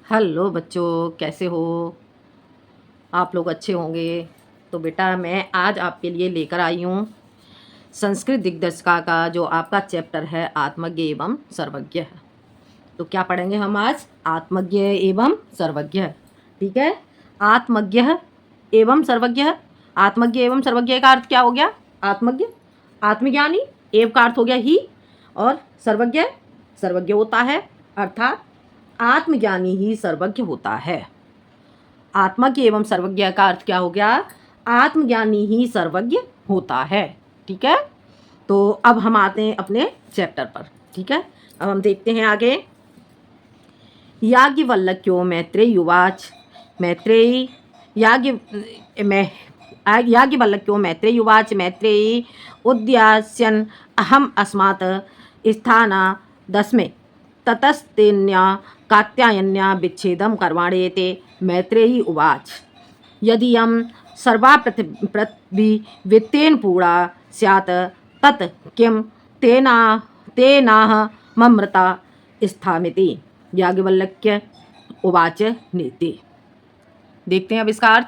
Hello बच्चों, कैसे हो? आप लोग अच्छे होंगे। तो बेटा मैं आज आपके लिए लेकर आई हूँ संस्कृत दिग्दर्शिका का जो आपका चैप्टर है आत्मज्ञ एवं सर्वज्ञ। तो क्या पढ़ेंगे हम आज? आत्मज्ञ एवं सर्वज्ञ। ठीक है, आत्मज्ञ एवं सर्वज्ञ। आत्मज्ञ एवं सर्वज्ञ का अर्थ क्या हो गया? आत्मज्ञ आत्मज्ञानी, एव का अर्थ हो गया ही, और सर्वज्ञ सर्वज्ञ होता है, अर्थात आत्मज्ञानी ही सर्वज्ञ होता है। आत्मज्ञ एवं सर्वज्ञ का अर्थ क्या हो गया? आत्मज्ञानी ही सर्वज्ञ होता है। ठीक है, तो अब हम आते हैं अपने चैप्टर पर। ठीक है, अब हम देखते हैं आगे। याज्ञवल्क्यो मैत्रेयुवाच। मैत्रेयी याज्ञवल्क्यो मैत्रेयुवाच। मैत्रेयी उद्यास्यन् अहम अस्मात् स्थानादस्मे ततस्तेन्या कात्यायन्या विच्छेदं कर्माण्येते। मैत्रेयी उवाच यदीयं सर्वा पृथ्वी वित्तेन पूर्णा स्यात् तत् किं तेनाह ममृता स्थामिति। याज्ञवल्क्य उवाच नीति। देखते हैं अब इसका अर्थ।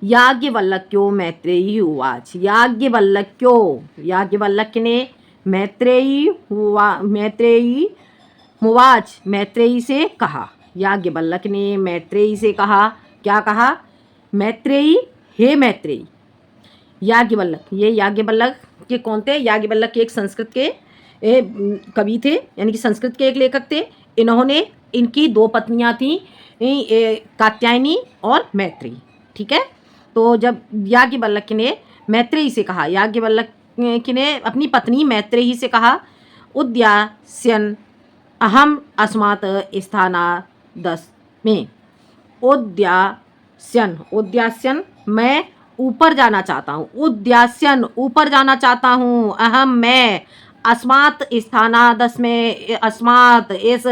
याज्ञवल्क्यो मैत्रेयी उवाच। याज्ञवल्क्य ने मैत्रेयी मुवाच मैत्रेयी से कहा। याज्ञवल्क्य ने मैत्रेयी से कहा, क्या कहा? मैत्रेयी, हे मैत्रेयी। याज्ञवल्क्य, ये याज्ञवल्क्य के कौन थे? याज्ञवल्क्य एक संस्कृत के कवि थे, यानी कि संस्कृत के एक लेखक थे। इन्होंने, इनकी दो पत्नियां थीं, कात्यायनी और मैत्री। ठीक है, तो जब याज्ञवल्क्य ने मैत्रेयी से कहा, याज्ञवल्क्य ने अपनी पत्नी मैत्रेयी से कहा, उद्यास्यन् अहम अस्मात् स्थानादस् में। उद्यास्यन मैं ऊपर जाना चाहता हूँ। उद्यास्यन ऊपर जाना चाहता हूँ। अहम मैं, अस्मात् स्थानादस् में, अस्मात् इस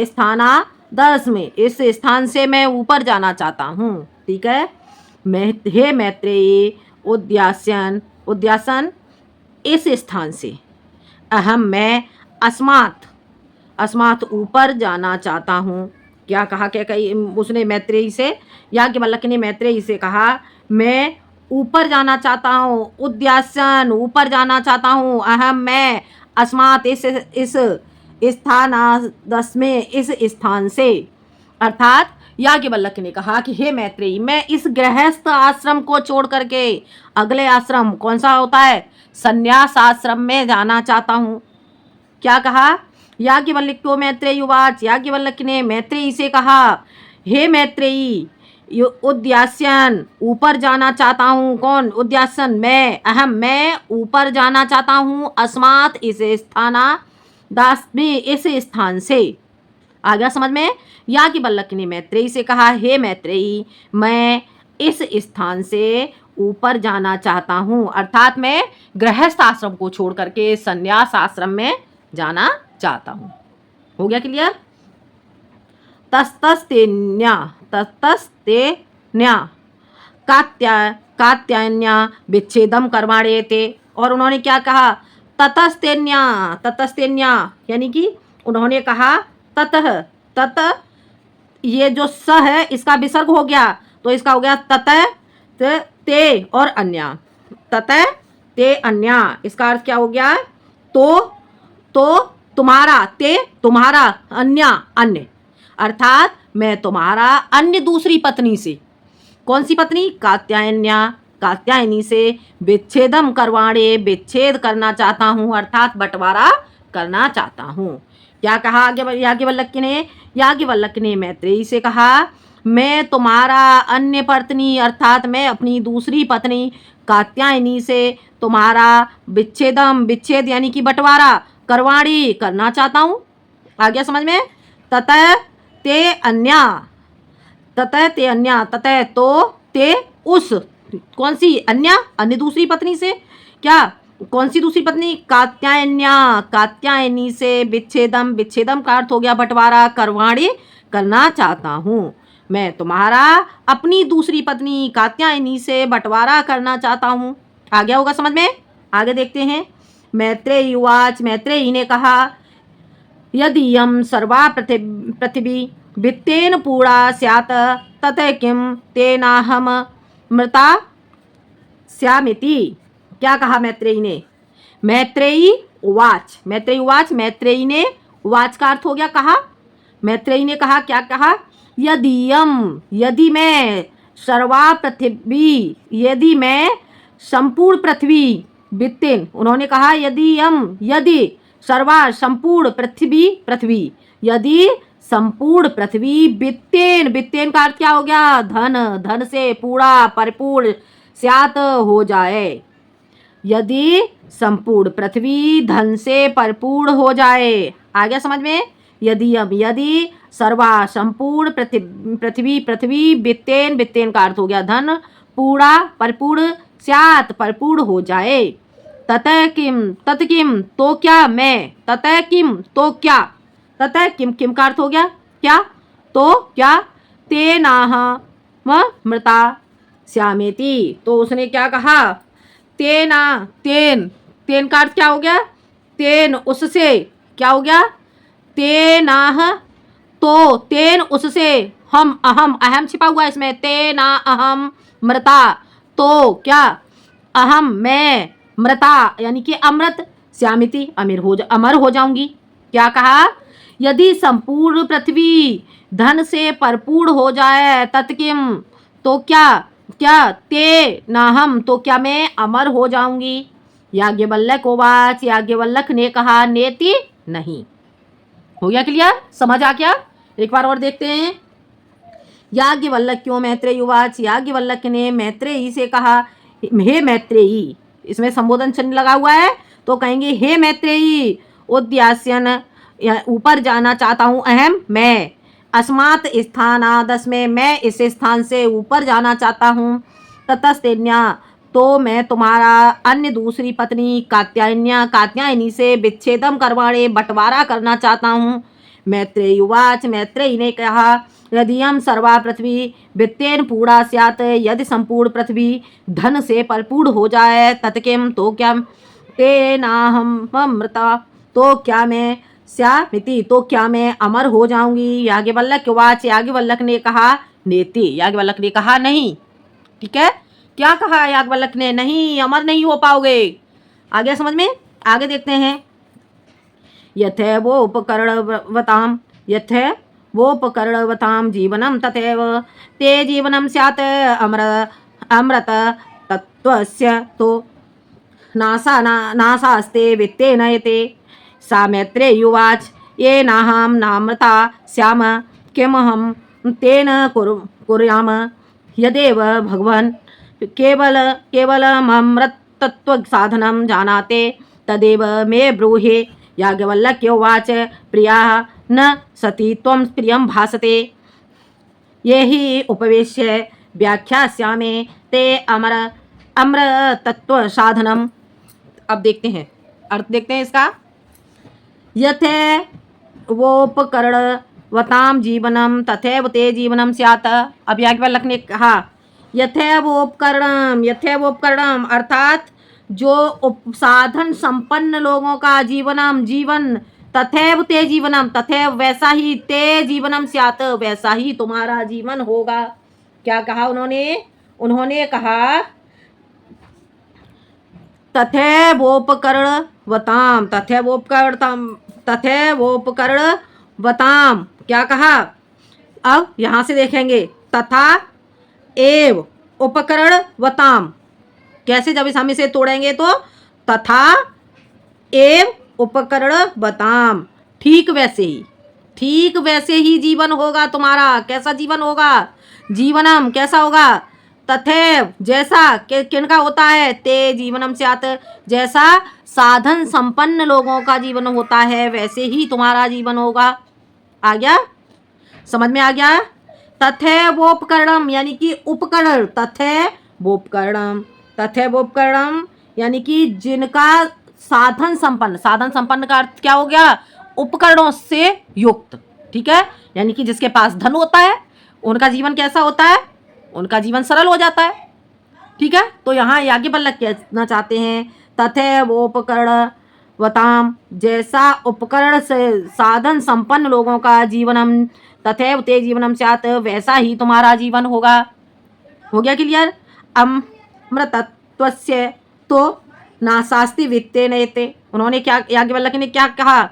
स्थानादस् में, इस स्थान से मैं ऊपर जाना चाहता हूँ। ठीक है, हे मैत्रेयी उद्यास्यन, उद्यासन इस स्थान से, अहम मैं, अस्मात् ऊपर जाना चाहता हूँ। क्या कहा? क्या कही उसने मैत्रेयी से? याज्ञवल्क्य ने मैत्रेयी से कहा, मैं ऊपर जाना चाहता हूँ। उद्यासन ऊपर जाना चाहता हूँ। अहम मैं, अस्मात् इस स्थानादस् में, इस स्थान से। अर्थात याज्ञवल्क्य ने कहा कि हे मैत्रेयी, मैं इस गृहस्थ आश्रम को छोड़ करके अगले आश्रम कौन सा होता है? संन्यास आश्रम में जाना चाहता हूँ। क्या कहा? याज्ञवल्क्यो मैत्रेयी उवाच। याज्ञवल्क्य ने मैत्रेयी से कहा, हे मैत्रेयी, उद्यास्यन ऊपर जाना चाहता हूँ। कौन? उद्यासन मैं, अहम मैं ऊपर जाना चाहता हूँ। अस्मात् इस स्थानादस् में, इस स्थान से। आ गया समझ में? याज्ञवल्क्य ने मैत्रेयी से कहा, हे मैत्रेयी, मैं इस स्थान से ऊपर जाना चाहता हूँ। अर्थात मैं गृहस्थ आश्रम को छोड़ करके संन्यास आश्रम में जाना चाहता हूँ। हो गया क्लियर? ततस्तेन्या कात्यायन्या विच्छेदम कर्माण्येते। और उन्होंने क्या कहा? ततस्तेन्या यानी कि उन्होंने कहा ततः, ततः ये जो स है इसका विसर्ग हो गया, तो इसका हो गया ततः ते और अन्या। ततः ते अन्या, इसका अर्थ क्या हो गया? तो तुम्हारा, ते तुम्हारा, अन्या अन्य। अर्थात मैं तुम्हारा अन्य दूसरी पत्नी से, कौन सी पत्नी? कात्यायनी से विच्छेदम करवाणे, विच्छेद करना चाहता हूँ, अर्थात बंटवारा करना चाहता हूँ। क्या कहा याज्ञवल्क्य ने? याज्ञवल्क्य ने मैत्रेयी से कहा, मैं तुम्हारा अन्य पत्नी, अर्थात मैं अपनी दूसरी पत्नी कात्यायनी से तुम्हारा विच्छेद यानी कि बंटवारा, करवाणी करना चाहता हूँ। आ गया समझ में? ततः ते अन्या, ततः तो ते उस, कौन सी? अन्य दूसरी पत्नी से। क्या? कौन सी दूसरी पत्नी? कात्यायनी से विच्छेदम का अर्थ हो गया बंटवारा, करवाणी करना चाहता हूँ। मैं तुम्हारा अपनी दूसरी पत्नी कात्यायनी से बंटवारा करना चाहता हूँ। आ गया होगा समझ में? आगे देखते हैं। मैत्रेयी उवाच। मैत्रेयी ने कहा, यदि यम सर्वा पृथ्वी वित्तेन पूरा स्यात् तत किम तेनाहम मृता स्यामिति। क्या कहा मैत्रेयी ने? मैत्रेयी उवाच, मैत्रेयी उवाच, मैत्रेयी ने, उवाच का अर्थ हो गया कहा। मैत्रेयी ने कहा, क्या कहा? यदीयम, यदि मैं सर्वा पृथ्वी, यदि मैं संपूर्ण पृथ्वी, वित्तेन, उन्होंने कहा यदि यदि सर्वा संपूर्ण पृथ्वी, पृथ्वी, यदि संपूर्ण पृथ्वी, वित्तेन, वित्तेन का अर्थ क्या हो गया? धन, धन से पूरा परिपूर्ण स्यात हो जाए। यदि संपूर्ण पृथ्वी धन से परिपूर्ण हो जाए। आ गया समझ में? यदि सर्वा संपूर्ण पृथ्वी, पृथ्वी, वित्तेन, वित्तेन का अर्थ हो गया धन, पूरा परिपूर्ण, स्यात परिपूर्ण हो जाए। ततः किम, तत किम तो क्या मैं, ततः किम तो क्या, ततः किम, किम का अर्थ हो गया क्या, तो क्या, तेनाह मृता श्यामेति, तो उसने क्या कहा? तेना, तेन, तेन का अर्थ क्या हो गया? तेन, उससे, क्या हो गया? तेनाह, तो तेन उससे, हम, अहम, अहम छिपा हुआ है इसमें, तेना अहम मृता, तो क्या, अहम मैं, मृता यानी कि अमृत, श्यामिति अमर हो जाऊंगी। क्या कहा? यदि संपूर्ण पृथ्वी धन से परिपूर्ण हो जाए, तत्किम तो क्या, क्या, ते नाहम तो क्या मैं अमर हो जाऊंगी। याज्ञवल्क्य उवाच, याज्ञवल्क्य ने कहा, नेति नहीं। हो गया क्लियर? समझ आ गया? एक बार और देखते हैं। याज्ञवल्क्यो मैत्रेयी उवाच, याज्ञवल्क्य ने मैत्रेयी से कहा, हे मैत्रेयी, इसमें संबोधन चिन्ह लगा हुआ है तो कहेंगे हे मैत्रेयी, उद्यास्यन, ऊपर जाना चाहता हूँ, अहम मैं, अस्मात् स्थानादस में, मैं इस स्थान से ऊपर जाना चाहता हूँ, ततस्तेन्या तो मैं तुम्हारा अन्य दूसरी पत्नी कात्यायनी से विच्छेदम करवाणे, बंटवारा करना चाहता हूँ। मैत्रेयी उवाच, मैत्रेयी ने कहा, यदियम सर्वा पृथ्वी वित्तेन पूर्णा स्यात्, यदि संपूर्ण पृथ्वी धन से परिपूर्ण हो जाए, तत्किम तो क्या, तेनाहम मृता तो क्या मैं, स्यामिति तो क्या मैं अमर हो जाऊंगी। याज्ञवल्क्य उवाच, याज्ञवल्क्य ने कहा, नेति, याज्ञवल्क्य ने कहा नहीं। ठीक है, क्या कहा याज्ञवल्क्य ने? नहीं, अमर नहीं हो पाओगे। आ गया समझ में? आगे देखते हैं। यथैवोपकरणवतां, यथैवोपकरणवतां जीवनं तथैव ते जीवनं स्यात्, अमृत तत्त्वस्य तो नासास्ते वित्तेन यते। सा मैत्रेयी उवाच, येनाहं नामृता स्याम, किमहं तेन कुर्याम, यदेव भगवन् केवलममृतत्वसाधनं जानाते तदेव मे ब्रूहि। याज्ञवल्क्य उवाच, प्रिया न सती त्वं प्रियं भासते, ये ही उपवेश्य व्याख्यास्यामि ते अमृतत्व अब देखते हैं, अर्थ देखते हैं इसका। यथैवोपकरणवतां जीवनं तथैव ते जीवनं स्यात्। अब याज्ञवल्क्य ने कहा, यथैवोपकरणम अर्थात जो साधन संपन्न लोगों का जीवन, तथैव ते जीवनम, तथैव वैसा ही, ते जीवनम स्यात् वैसा ही तुम्हारा जीवन होगा। क्या कहा उन्होंने? उन्होंने कहा तथैवोपकरणवतां, तथैवोपकरणवतां, क्या कहा? अब यहां से देखेंगे, तथा एव उपकरणवताम, कैसे? जब इस हम इसे तोड़ेंगे तो तथा एव उपकरणवताम, ठीक वैसे ही जीवन होगा तुम्हारा। कैसा जीवन होगा? जीवनम कैसा होगा? तथैव जैसा, किनका होता है? ते जीवनम स्यात्, जैसा साधन संपन्न लोगों का जीवन होता है वैसे ही तुम्हारा जीवन होगा। आ गया समझ में? आ गया। तथैवोपकरणम यानी कि उपकरण, तथैवोपकरणम यानी कि जिनका साधन संपन्न का अर्थ क्या हो गया? उपकरणों से युक्त। ठीक है, यानी कि जिसके पास धन होता है उनका जीवन कैसा होता है? उनका जीवन सरल हो जाता है। ठीक है, तो यहाँ याज्ञवल्क्य कहना चाहते हैं तथैवोपकरण वताम, जैसा उपकरण से साधन संपन्न लोगों का जीवनम तथैव ते जीवनम स्यात्, वैसा ही तुम्हारा जीवन होगा। हो गया क्लियर? अमृतत्वस्य तो नाशास्ति वित्ते नयते। उन्होंने क्या, याज्ञवल्क्य ने क्या कहा?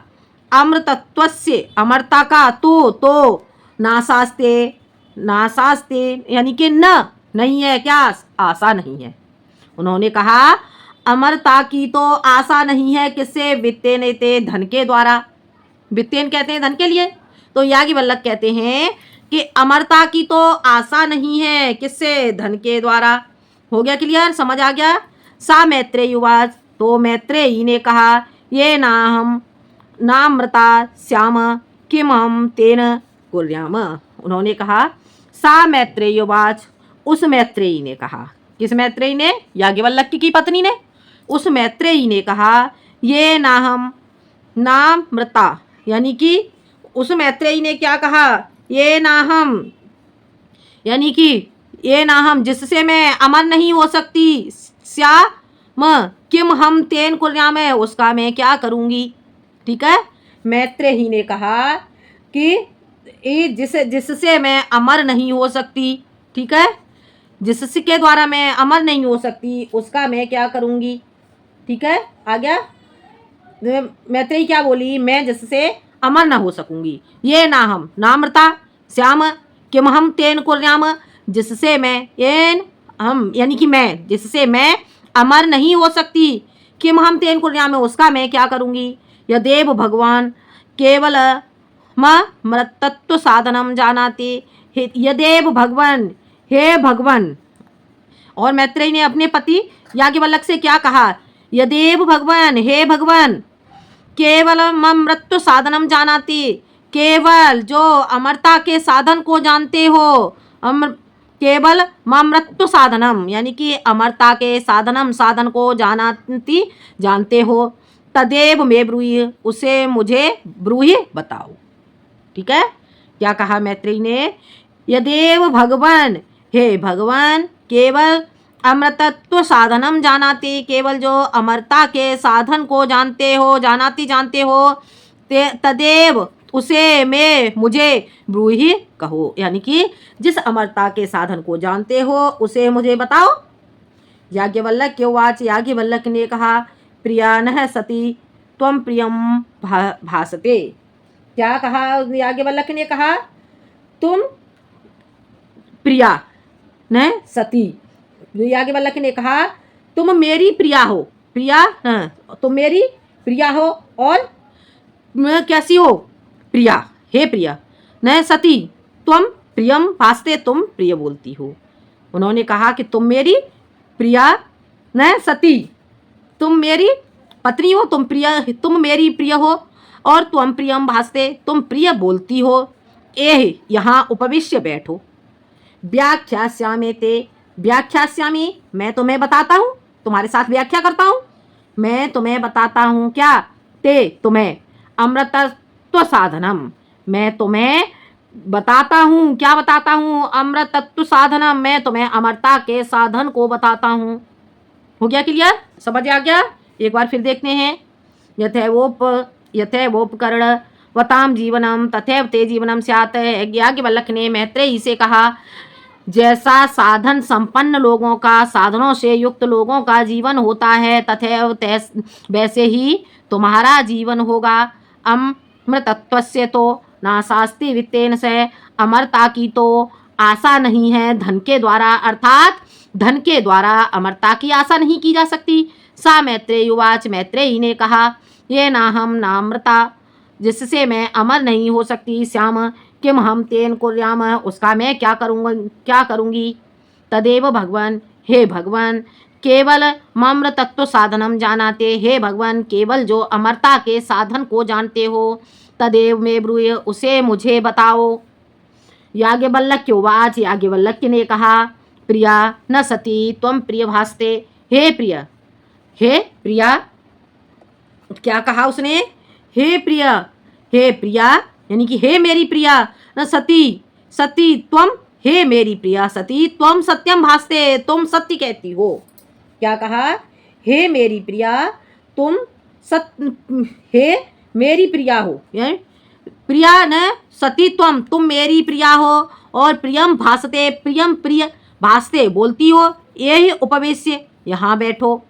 अमृतत्वस्य, अमरता का, तो नाशास्ते, नाशास्ते यानी कि न, नहीं है, क्या, आशा नहीं है। उन्होंने कहा अमरता की तो आशा नहीं है, किससे? वित्ते नयते, धन के द्वारा। वित्तेन कहते हैं धन के लिए, तो याज्ञवल्क्य कहते हैं कि अमरता की तो आशा नहीं है, किससे? धन के द्वारा। हो गया क्लियर? समझ आ गया? सा मैत्रेयुवाच, तो मैत्रेयी ने कहा ये नाहम नामृता श्याम किम हम तेन कुर्याम। उन्होंने कहा, सा मैत्रेयुवाच, उस मैत्रेयी ने कहा। किस मैत्रेयी ने? याज्ञवल्क्य की पत्नी ने। उस मैत्रेयी ने कहा ये नाहम नामृता, यानी कि उस मैत्रेयी ने क्या कहा? ये नाहम, यानी कि ये नाहम, जिससे मैं अमर नहीं हो सकती, श्याम किम हम तेन कुर्याम, उसका मैं क्या करूँगी। ठीक है? मैत्रेयी ने कहा कि जिससे मैं अमर नहीं हो सकती, ठीक है, जिसके द्वारा मैं अमर नहीं हो सकती, उसका मैं क्या करूँगी। ठीक है, आ गया? मैत्रेयी क्या बोली? मैं जिससे अमर ना हो सकूंगी। ये ना हम नामृता श्याम किम हम तेन कुर्याम, जिससे मैं, एन हम यानी कि मैं, जिससे मैं अमर नहीं हो सकती, किम हम तेन कुर्याम, उसका मैं क्या करूंगी। यदेव भगवान केवल मृतत्व साधनम जानाति, यदेव भगवान, हे भगवान। और मैत्रेयी ने अपने पति याज्ञवल्क्य से क्या कहा? यदेव भगवान, हे भगवान, केवल मृत्यु साधनम जानाति, केवल जो अमरता के साधन को जानते हो, केवल मृत्यु साधनम यानी कि अमरता के साधनम, साधन को जानाति, जानते हो, तदेव में ब्रूहि, उसे मुझे ब्रूहि, बताओ। ठीक है? क्या कहा मैत्रेयी ने? यदेव भगवान, हे भगवान, केवल अमृतत्व साधनम जानाति, केवल जो अमरता के साधन को जानते हो, जानाति, जानते हो, तदेव, उसे मैं, मुझे ब्रूहि, कहो, यानी कि जिस अमरता के साधन को जानते हो उसे मुझे बताओ। याज्ञवल्क्य उवाच, याज्ञवल्क्य ने कहा प्रिया न सती त्वं प्रियम भासते। क्या कहा याज्ञवल्क्य ने? कहा तुम प्रिया न सती, याज्ञवल्क्य ने कहा तुम मेरी प्रिया हो, प्रिया, तुम मेरी प्रिया हो, और कैसी हो? प्रिया, हे प्रिया, न सती तुम प्रियम भासते, तुम प्रिय बोलती हो। उन्होंने कहा कि तुम मेरी प्रिया न सती, तुम मेरी पत्नी हो, तुम प्रिय, तुम मेरी प्रिय हो, और तुम प्रियम भासते, तुम प्रिय बोलती हो। एह, यहाँ उपविश्य बैठो। व्याख्यास्यामि ते, व्याख्यास्यामि, मैं तुम्हें बताता हूँ, तुम्हारे साथ व्याख्या करता हूँ, मैं तुम्हें बताता हूँ। क्या? ते, तुम्हें, अमृतत्व साधनम, मैं तुम्हें बताता हूँ। क्या बताता हूँ? अमृतत्व साधनम, मैं तुम्हें अमरता के साधन को बताता हूँ। हो गया क्लियर? समझ आ गया? एक बार फिर देखते हैं। यथैवोपकरण वताम जीवनम तथैव ते जीवनम स्यात्। याज्ञवल्क्य ने मैत्रेयी से कहा जैसा साधन संपन्न लोगों का, साधनों से युक्त लोगों का जीवन होता है, तथैव वैसे ही तुम्हारा जीवन होगा। अमृतत्वस्य तो नाशास्ति वित्तेन से, अमरता की तो आशा नहीं है धन के द्वारा, अर्थात धन के द्वारा अमरता की आशा नहीं की जा सकती। सा मैत्रेयुवाच, मैत्रेयी ने कहा ये नाहम नामृता, जिससे मैं अमर नहीं हो सकती, श्याम किम हम तेन कुर्याम, उसका मैं क्या करूँगी। तदेव भगवान, हे भगवान, केवल मम्र तत्व साधनम जानाते, हे भगवान, केवल जो अमरता के साधन को जानते हो, तदेव में ब्रूहि, उसे मुझे बताओ। याज्ञवल्क्य उवाच, याज्ञवल्क्य ने कहा प्रिया न सती त्वं प्रिय भासते, हे प्रिय, हे प्रिया, क्या कहा उसने? हे प्रिया, हे प्रिया यानी कि हे मेरी प्रिया, न सती, सती त्वम, हे मेरी प्रिया सती, त्वम सत्यम भासते, तुम सत्य कहती हो। क्या कहा? हे मेरी प्रिया, तुम सत हे मेरी प्रिया हो, प्रिया न सती तुम मेरी प्रिया हो, और प्रियम भासते प्रियम प्रिय भासते बोलती हो, ये ही उपवेश्य यहाँ बैठो।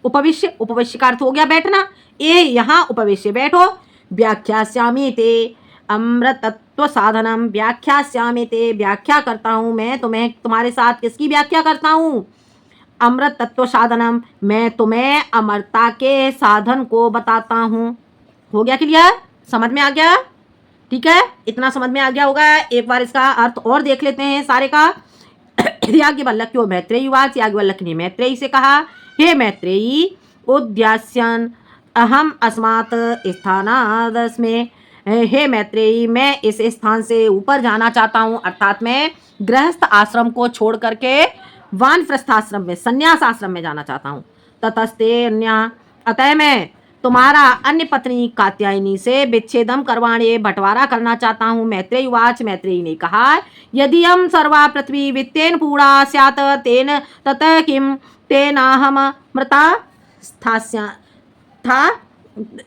उपवेश्य का अर्थ हो गया बैठना, ये यहाँ उपवेश्य बैठो। व्याख्यास्यामि ते अमृतत्व साधनम, व्याख्यास्यामि ते व्याख्या करता हूँ मैं तुम्हें, तुम्हारे साथ किसकी व्याख्या करता हूँ? अमृत तत्व साधनम, मैं तुम्हें अमरता के साधन को बताता हूँ। हो गया क्लियर? समझ में आ गया? ठीक है, इतना समझ में आ गया होगा। एक बार इसका अर्थ और देख लेते हैं सारे का। याज्ञवल्क्यो मैत्रेयी उवाच, याज्ञवल्क्य ने मैत्रेयी से कहा, हे मैत्रेयी, उद्यास्यन् अहम अस्मात् स्थानादस्मे, हे मैत्रेयी, मैं इस स्थान से ऊपर जाना चाहता हूँ, अर्थात मैं गृहस्थ आश्रम को छोड़ करके वानप्रस्थाश्रम में, संन्यास आश्रम में जाना चाहता हूँ। ततस्ते अन्या, अतः मैं तुम्हारा अन्य पत्नी कात्यायनी से विच्छेदम करवाणे, बंटवारा करना चाहता हूँ। मैत्रेयी उवाच, मैत्रेयी ने कहा, यदि हम सर्वा पृथ्वी वित्तेन पूर्णा स्यात् तेन ततः किम तेनाहम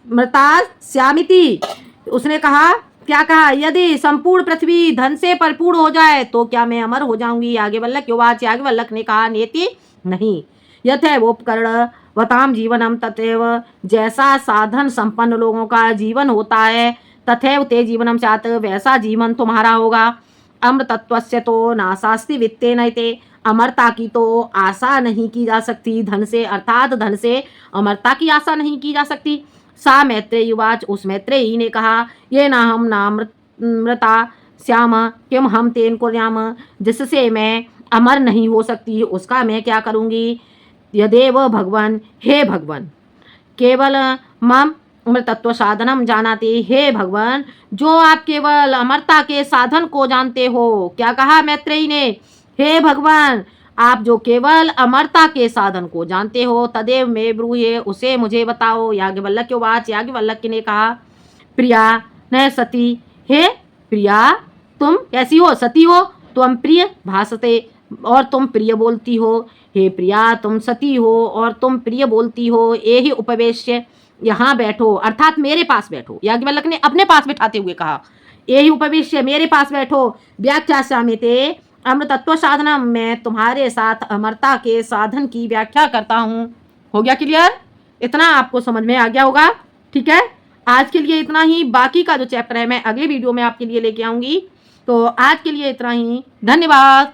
मृतास्यामिति। उसने कहा, क्या कहा? यदि संपूर्ण पृथ्वी धन से परिपूर्ण हो जाए तो क्या मैं अमर हो जाऊंगी? याज्ञवल्क्य उवाच, याज्ञवल्क्य ने कहा, नेति नहीं। यथैवोपकरण वताम जीवनम, तथैव जैसा साधन संपन्न लोगों का जीवन होता है, तथैव ते जीवनम स्यात्, वैसा जीवन तुम्हारा होगा। अमृतत्वस्य तो नाशास्ति वित्तेन इति, अमरता की तो आशा नहीं की जा सकती धन से, अर्थात धन से अमरता की आशा नहीं की जा सकती। सा मैत्रेयी उवाच, उस मैत्रेयी ने कहा, ये ना हम नामृता श्याम किम हम तेन कुर्याम, जिससे मैं अमर नहीं हो सकती उसका मैं क्या करूँगी? यदेव भगवान, हे भगवान, केवल मम अमृतत्व साधनम जानाति, हे भगवान, जो आप केवल अमरता के साधन को जानते हो। क्या कहा मैत्रेयी ने? हे भगवान, आप जो केवल अमरता के साधन को जानते हो, तदेव मे ब्रूहि, उसे मुझे बताओ। याज्ञवल्क्य उवाच, याज्ञवल्क्य ने कहा, प्रिया न सती, हे प्रिया, तुम कैसी हो? सती हो, तुम प्रिय भासते, और तुम प्रिय बोलती हो। हे प्रिया, तुम सती हो और तुम प्रिय बोलती हो, ये ही उपवेश्य यहाँ बैठो, अर्थात मेरे पास बैठो। याज्ञवल्क्य ने अपने पास बैठाते हुए कहा, ये ही उपवेश्य मेरे पास बैठो। व्याख्यास्यामि ते अमृतत्व साधनम, मैं तुम्हारे साथ अमरता के साधन की व्याख्या करता हूँ। हो गया क्लियर? इतना आपको समझ में आ गया होगा। ठीक है, आज के लिए इतना ही। बाकी का जो चैप्टर है मैं अगले वीडियो में आपके लिए लेके आऊँगी। तो आज के लिए इतना ही, धन्यवाद।